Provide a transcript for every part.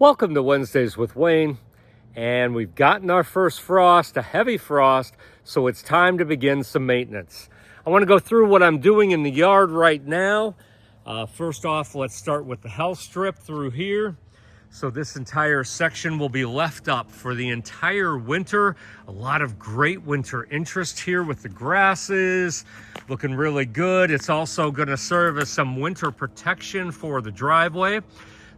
Welcome to Wednesdays with Wayne, and we've gotten our first frost, a heavy frost, so it's time to begin some maintenance. I want to go through what I'm doing in the yard right now. First off, let's start with the health strip through here. So this entire section will be left up for the entire winter. A lot of great winter interest here with the grasses, looking really good. It's also going to serve as some winter protection for the driveway.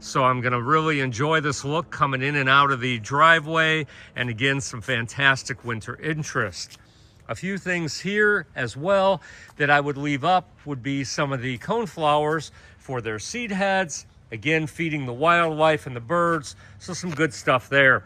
So I'm gonna really enjoy this look coming in and out of the driveway, and again, some fantastic winter interest. A few things here as well that I would leave up would be some of the coneflowers for their seed heads, again, feeding the wildlife and the birds, so some good stuff there.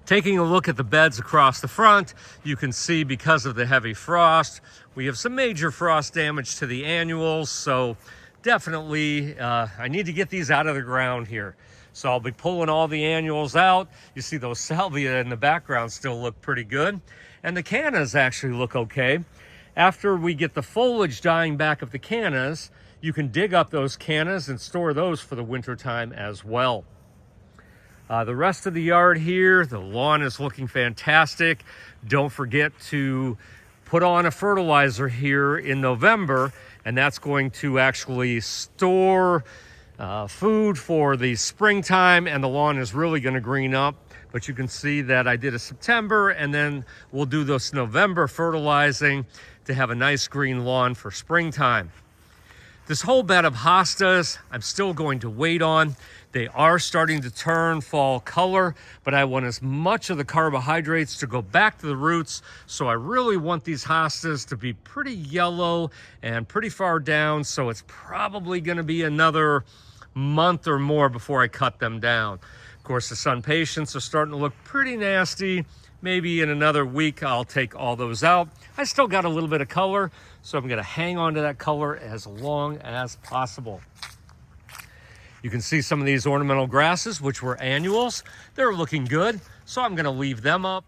Taking a look at the beds across the front, you can see because of the heavy frost, we have some major frost damage to the annuals, so definitely, I need to get these out of the ground here. So I'll be pulling all the annuals out. You see those salvia in the background still look pretty good. And the cannas actually look okay. After we get the foliage dying back of the cannas, you can dig up those cannas and store those for the winter time as well. The rest of the yard here, the lawn is looking fantastic. Don't forget to put on a fertilizer here in November, and that's going to actually store food for the springtime, and the lawn is really going to green up. But you can see that I did a September, and then we'll do this November fertilizing to have a nice green lawn for springtime. This whole bed of hostas, I'm still going to wait on. They are starting to turn fall color, but I want as much of the carbohydrates to go back to the roots. So I really want these hostas to be pretty yellow and pretty far down. So it's probably going to be another month or more before I cut them down. Of course, the sun patients are starting to look pretty nasty. Maybe in another week, I'll take all those out. I still got a little bit of color, so I'm going to hang on to that color as long as possible. You can see some of these ornamental grasses, which were annuals. They're looking good, so I'm going to leave them up.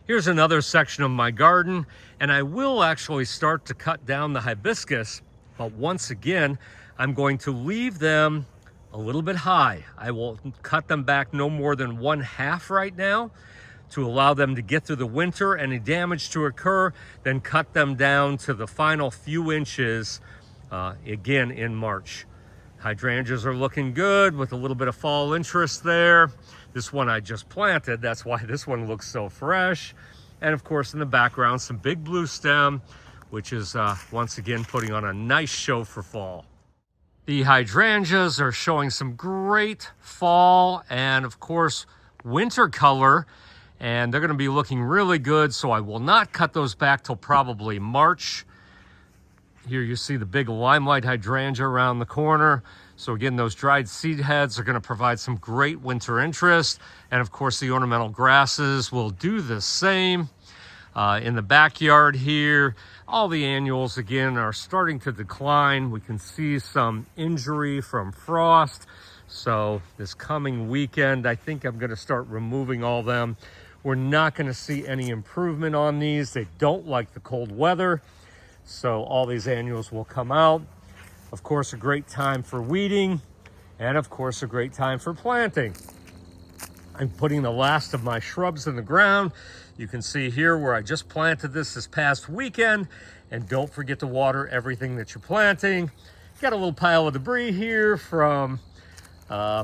Here's another section of my garden, and I will actually start to cut down the hibiscus, but once again, I'm going to leave them a little bit high. I will cut them back no more than 1/2 right now to allow them to get through the winter. Any damage to occur, then cut them down to the final few inches again in March. Hydrangeas are looking good with a little bit of fall interest there. This one I just planted, that's why this one looks so fresh. And of course in the background, some big blue stem, which is once again putting on a nice show for fall. The hydrangeas are showing some great fall and of course winter color, and they're gonna be looking really good, so I will not cut those back till probably March. Here you see the big limelight hydrangea around the corner. So again, those dried seed heads are going to provide some great winter interest. And of course, the ornamental grasses will do the same. In the backyard here, all the annuals again are starting to decline. We can see some injury from frost. So this coming weekend, I think I'm going to start removing all them. We're not going to see any improvement on these. They don't like the cold weather. So all these annuals will come out. Of course, a great time for weeding, and of course, a great time for planting. I'm putting the last of my shrubs in the ground. You can see here where I just planted this past weekend, and don't forget to water everything that you're planting. Got a little pile of debris here from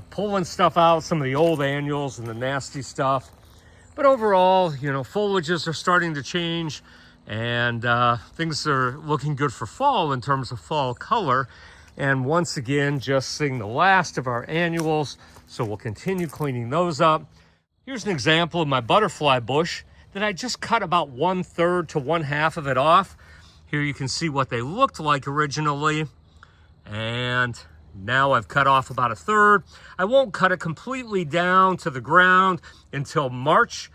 pulling stuff out, some of the old annuals and the nasty stuff. But overall, you know, foliages are starting to change, and things are looking good for fall in terms of fall color. And once again, just seeing the last of our annuals, so we'll continue cleaning those up. Here's an example of my butterfly bush that I just cut about 1/3 to 1/2 of it off. Here you can see what they looked like originally, and now I've cut off about 1/3. I won't cut it completely down to the ground until March.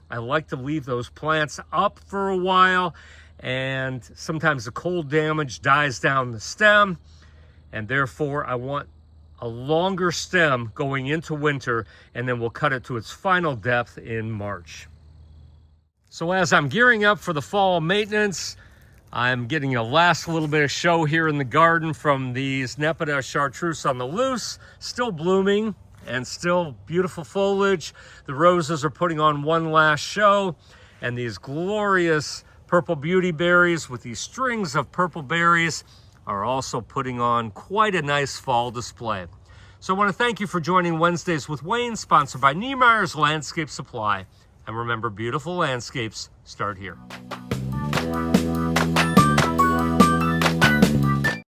I like to leave those plants up for a while, and sometimes the cold damage dies down the stem, and therefore I want a longer stem going into winter, and then we'll cut it to its final depth in March. So as I'm gearing up for the fall maintenance, I'm getting a last little bit of show here in the garden from these Nepeta chartreuse on the loose, still blooming, and still beautiful foliage. The roses are putting on one last show, and these glorious purple beauty berries with these strings of purple berries are also putting on quite a nice fall display. So I want to thank you for joining Wednesdays with Wayne, sponsored by Niemeyer's Landscape Supply. And remember, beautiful landscapes start here.